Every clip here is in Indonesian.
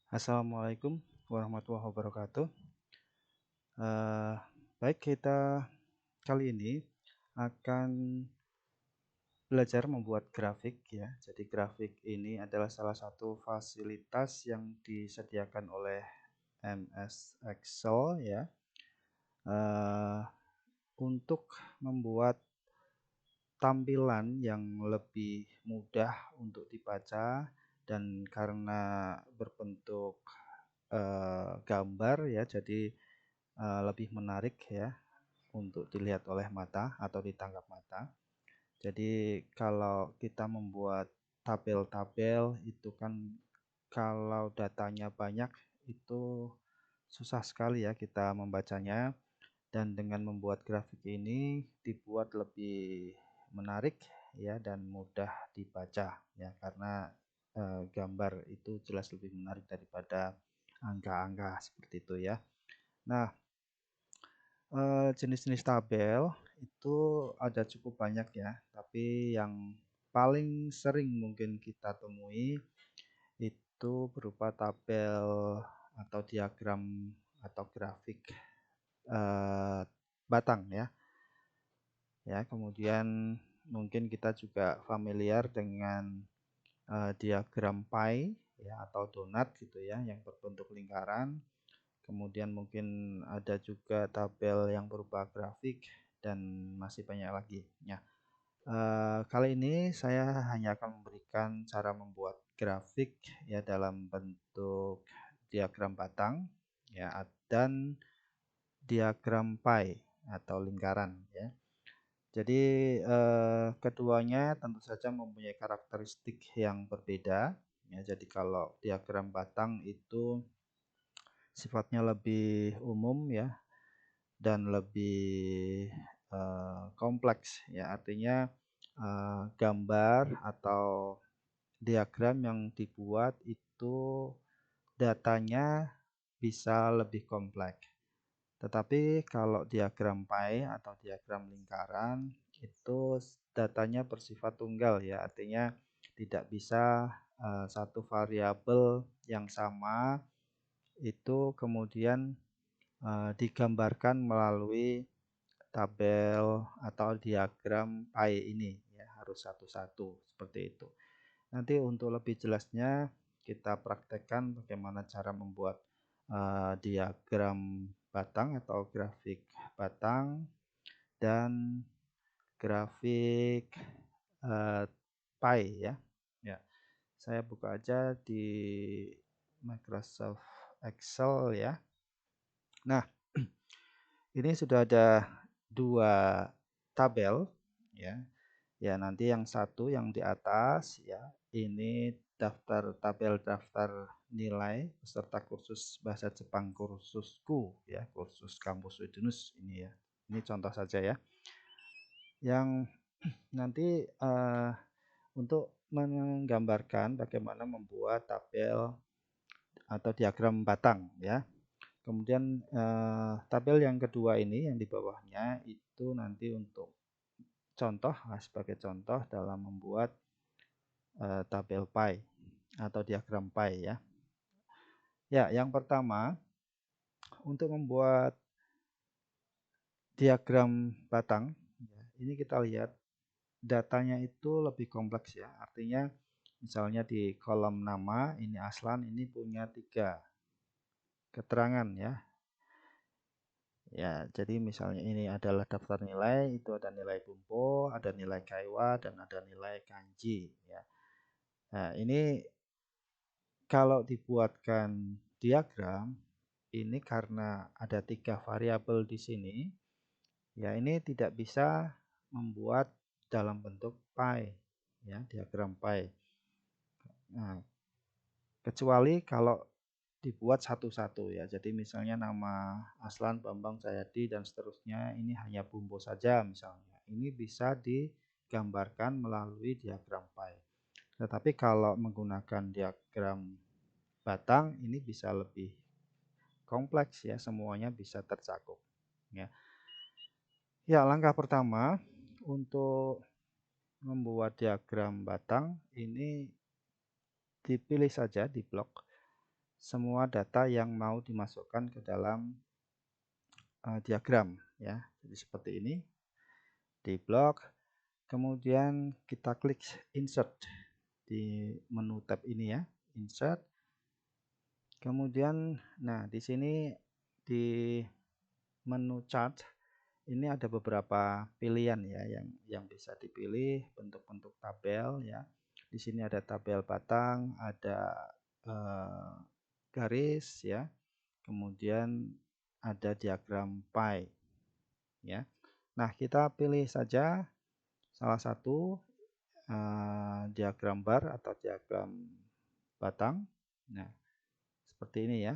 Assalamualaikum warahmatullahi wabarakatuh. Eh, Baik, kita kali ini akan belajar membuat grafik ya. Jadi grafik ini adalah salah satu fasilitas yang disediakan oleh MS Excel ya, eh, untuk membuat tampilan yang lebih mudah untuk dibaca dan karena berbentuk gambar ya, jadi lebih menarik ya untuk dilihat oleh mata atau ditangkap mata. Jadi kalau kita membuat tabel-tabel itu kan kalau datanya banyak itu susah sekali ya kita membacanya, dan dengan membuat grafik ini dibuat lebih menarik ya dan mudah dibaca ya, karena gambar itu jelas lebih menarik daripada angka-angka seperti itu ya. Nah, jenis-jenis tabel itu ada cukup banyak ya, tapi yang paling sering mungkin kita temui itu berupa tabel atau diagram atau grafik eh, batang ya. Ya, kemudian mungkin kita juga familiar dengan diagram pie ya atau donat gitu ya yang berbentuk lingkaran. Kemudian mungkin ada juga tabel yang berupa grafik dan masih banyak lagi. Ya, kali ini saya hanya akan memberikan cara membuat grafik ya dalam bentuk diagram batang ya dan diagram pie atau lingkaran ya. Jadi keduanya tentu saja mempunyai karakteristik yang berbeda ya. Jadi kalau diagram batang itu sifatnya lebih umum ya dan lebih kompleks ya, artinya gambar atau diagram yang dibuat itu datanya bisa lebih kompleks. Tetapi kalau diagram pie atau diagram lingkaran itu datanya bersifat tunggal ya, artinya tidak bisa satu variabel yang sama itu kemudian digambarkan melalui tabel atau diagram pie ini ya, harus satu-satu seperti itu. Nanti untuk lebih jelasnya kita praktekkan bagaimana cara membuat diagram batang atau grafik batang dan grafik pie ya. Ya, saya buka aja di Microsoft Excel ya. Nah, ini sudah ada dua tabel ya. Ya, nanti yang satu yang di atas ya, ini tabel daftar nilai peserta kursus bahasa Jepang kursusku ya, kursus kampus Udinus ini ya. Ini contoh saja ya. Yang nanti untuk menggambarkan bagaimana membuat tabel atau diagram batang ya. Kemudian tabel yang kedua ini yang di bawahnya itu nanti untuk contoh, sebagai contoh dalam membuat tabel pie atau diagram pie ya. Ya, yang pertama untuk membuat diagram batang, ya, ini kita lihat datanya itu lebih kompleks ya. Artinya misalnya di kolom nama ini Aslan ini punya 3 keterangan ya. Ya, jadi misalnya ini adalah daftar nilai, itu ada nilai Bumpo, ada nilai Kaiwa, dan ada nilai Kanji ya. Nah, ini kalau dibuatkan diagram ini karena ada 3 variabel di sini, ya ini tidak bisa membuat dalam bentuk pie ya, diagram pie. Nah, kecuali kalau dibuat satu-satu ya. Jadi misalnya nama Aslan, Bambang, Jayadi dan seterusnya ini hanya Bumpo saja misalnya. Ini bisa digambarkan melalui diagram pie. Tetapi kalau menggunakan diagram batang ini bisa lebih kompleks ya, semuanya bisa tercakup ya. Ya, langkah pertama untuk membuat diagram batang ini dipilih saja di blok semua data yang mau dimasukkan ke dalam diagram ya. Jadi seperti ini di blok, kemudian kita klik insert di menu tab ini ya, insert. Kemudian nah di sini di menu chart ini ada beberapa pilihan ya yang bisa dipilih, bentuk-bentuk tabel ya. Di sini ada tabel batang, ada garis ya. Kemudian ada diagram pie ya. Nah, kita pilih saja salah satu diagram bar atau diagram batang. Nah, seperti ini ya.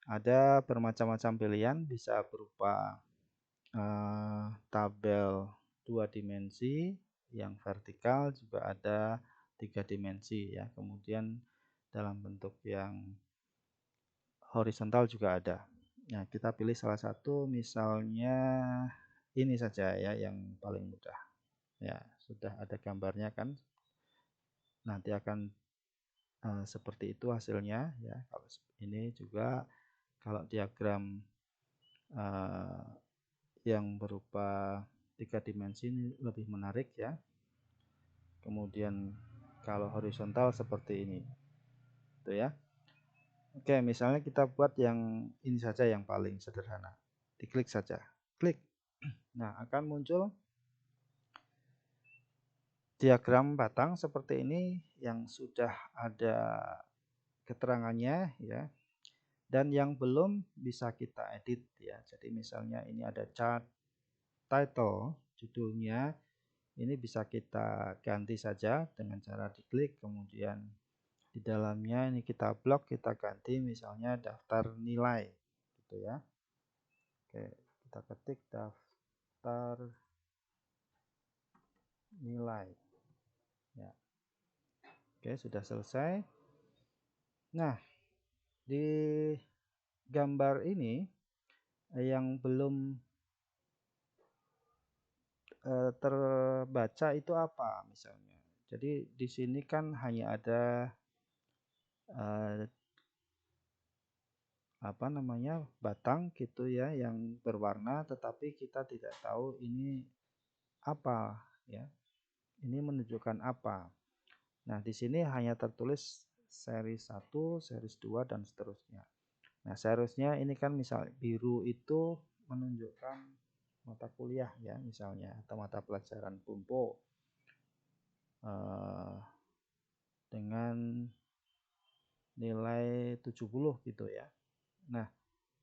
Ada bermacam-macam pilihan, bisa berupa tabel 2 dimensi, yang vertikal juga ada 3 dimensi ya. Kemudian dalam bentuk yang horizontal juga ada. Nah, kita pilih salah satu, misalnya ini saja ya yang paling mudah. Ya, sudah ada gambarnya kan. Nanti akan seperti itu hasilnya ya. Kalau ini juga kalau diagram yang berupa 3 dimensi ini lebih menarik ya. Kemudian kalau horizontal seperti ini. Itu ya. Oke, misalnya kita buat yang ini saja yang paling sederhana. Diklik saja. Klik. Nah, akan muncul diagram batang seperti ini yang sudah ada keterangannya ya. Dan yang belum bisa kita edit ya. Jadi misalnya ini ada chart title, judulnya ini bisa kita ganti saja dengan cara diklik, kemudian di dalamnya ini kita blok, kita ganti misalnya daftar nilai gitu ya. Oke, kita ketik daftar nilai ya. Oke, sudah selesai. Nah, di gambar ini yang belum terbaca itu apa misalnya. Jadi di sini kan hanya ada apa namanya batang gitu ya yang berwarna, tetapi kita tidak tahu ini apa ya. Ini menunjukkan apa. Nah, di sini hanya tertulis seri 1, seri 2 dan seterusnya. Nah, seharusnya ini kan misal biru itu menunjukkan mata kuliah ya misalnya atau mata pelajaran Bumpo dengan nilai 70 gitu ya. Nah,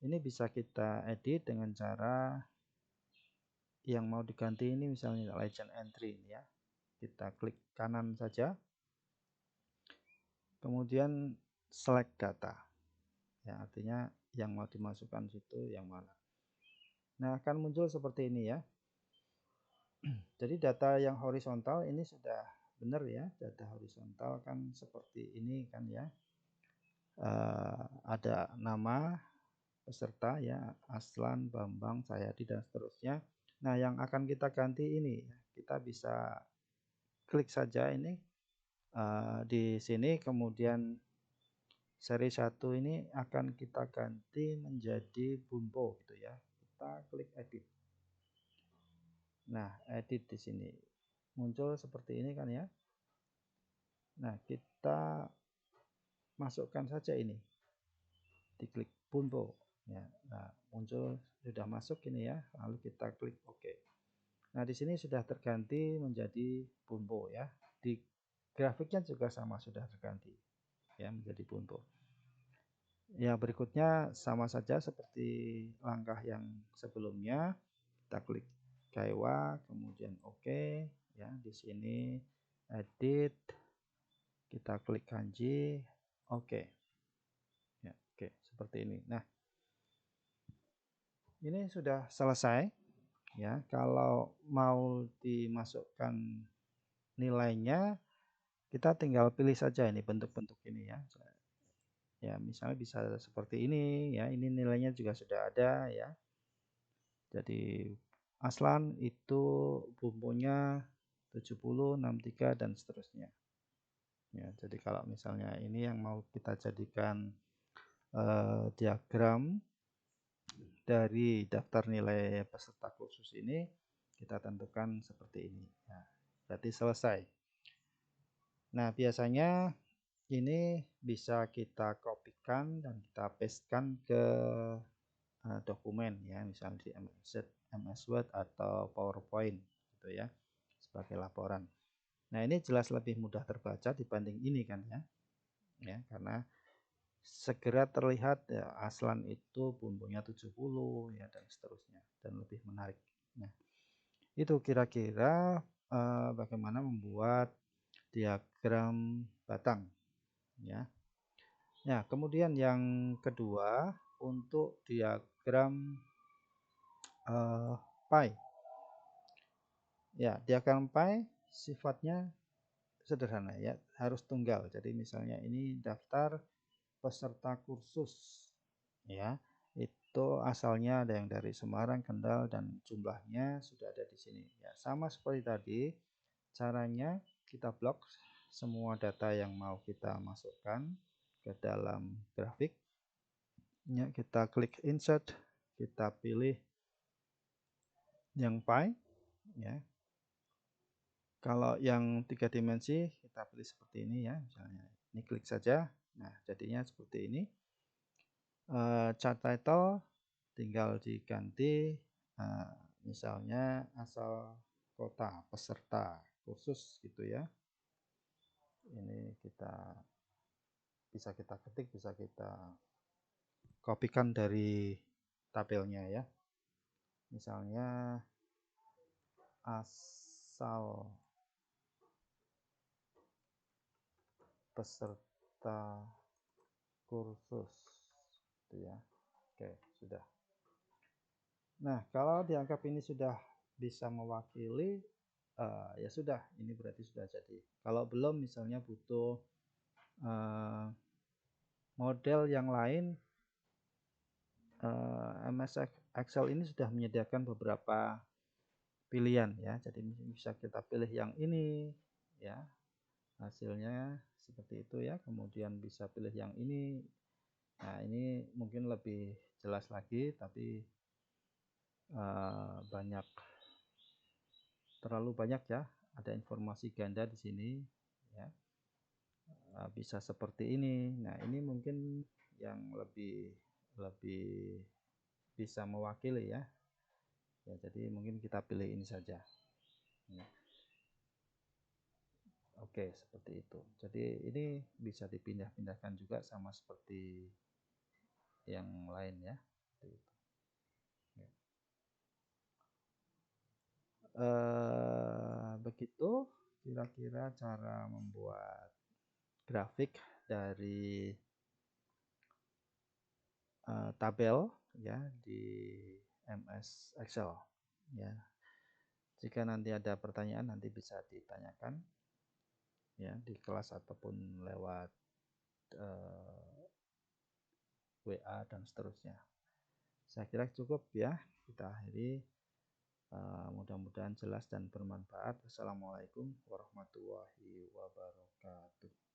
ini bisa kita edit dengan cara yang mau diganti ini misalnya legend entry ya. Kita klik kanan saja. Kemudian select data. Ya, artinya yang mau dimasukkan situ yang mana. Nah, akan muncul seperti ini ya. Jadi data yang horizontal ini sudah benar ya. Data horizontal kan seperti ini kan ya. Ada nama peserta ya, Aslan, Bambang, Sayadi dan seterusnya. Nah, yang akan kita ganti ini, kita bisa klik saja ini di sini, kemudian seri 1 ini akan kita ganti menjadi Bumpo gitu ya. Kita klik edit. Nah, edit di sini. Muncul seperti ini kan ya. Nah, kita masukkan saja ini. Diklik Bumpo. Ya, nah, muncul sudah masuk ini ya. Lalu kita klik OK. Nah, di sini sudah terganti menjadi Bumpo ya. Di grafiknya juga sama sudah terganti ya menjadi Bumpo. Ya, berikutnya sama saja seperti langkah yang sebelumnya. Kita klik Kaiwa, kemudian OK ya. Di sini edit, kita klik kanji, OK. Ya, oke, seperti ini. Nah, ini sudah selesai ya. Kalau mau dimasukkan nilainya, kita tinggal pilih saja ini bentuk-bentuk ini ya. Ya, misalnya bisa seperti ini ya. Ini nilainya juga sudah ada ya. Jadi Aslan itu bumbunya 70, 63 dan seterusnya. Ya, jadi kalau misalnya ini yang mau kita jadikan diagram dari daftar nilai peserta kursus ini kita tentukan seperti ini. Nah, berarti selesai. Nah, biasanya ini bisa kita kopikan dan kita pastekan ke dokumen ya, misalnya di MS Word atau PowerPoint gitu ya, sebagai laporan. Nah, ini jelas lebih mudah terbaca dibanding ini kan ya. Ya, karena segera terlihat ya, aslan itu bumbunya 70 ya dan seterusnya dan lebih menarik. Nah, itu kira-kira bagaimana membuat diagram batang ya. Ya, kemudian yang kedua untuk diagram pie. Ya, diagram pie sifatnya sederhana ya, harus tunggal. Jadi misalnya ini daftar peserta kursus ya. Itu asalnya ada yang dari Semarang, Kendal dan jumlahnya sudah ada di sini. Ya, sama seperti tadi, caranya kita blok semua data yang mau kita masukkan ke dalam grafik. Ya, kita klik insert, kita pilih yang pie ya. Kalau yang 3 dimensi kita pilih seperti ini ya, misalnya ini klik saja. Nah, jadinya seperti ini. Chart title tinggal diganti misalnya asal kota peserta kursus gitu ya. Ini bisa kita ketik, bisa kita kopikan dari tabelnya ya. Misalnya asal peserta kursus gitu ya. Oke, sudah. Nah, kalau dianggap ini sudah bisa mewakili, ya sudah, ini berarti sudah jadi. Kalau belum, misalnya butuh model yang lain, MS Excel ini sudah menyediakan beberapa pilihan ya. Jadi bisa kita pilih yang ini, ya hasilnya seperti itu ya. Kemudian bisa pilih yang ini. Nah, ini mungkin lebih jelas lagi, tapi terlalu banyak ya, ada informasi ganda di sini ya. Bisa seperti ini. Nah, ini mungkin yang lebih bisa mewakili ya. Ya, jadi mungkin kita pilih ini saja. Ya. Oke, seperti itu. Jadi ini bisa dipindah-pindahkan juga sama seperti yang lain ya. Seperti itu. Ya. Begitu kira-kira cara membuat grafik dari tabel ya di MS Excel ya. Jika nanti ada pertanyaan nanti bisa ditanyakan ya di kelas ataupun lewat WA dan seterusnya. Saya kira cukup ya, kita akhiri. Mudah-mudahan jelas dan bermanfaat. Assalamualaikum warahmatullahi wabarakatuh.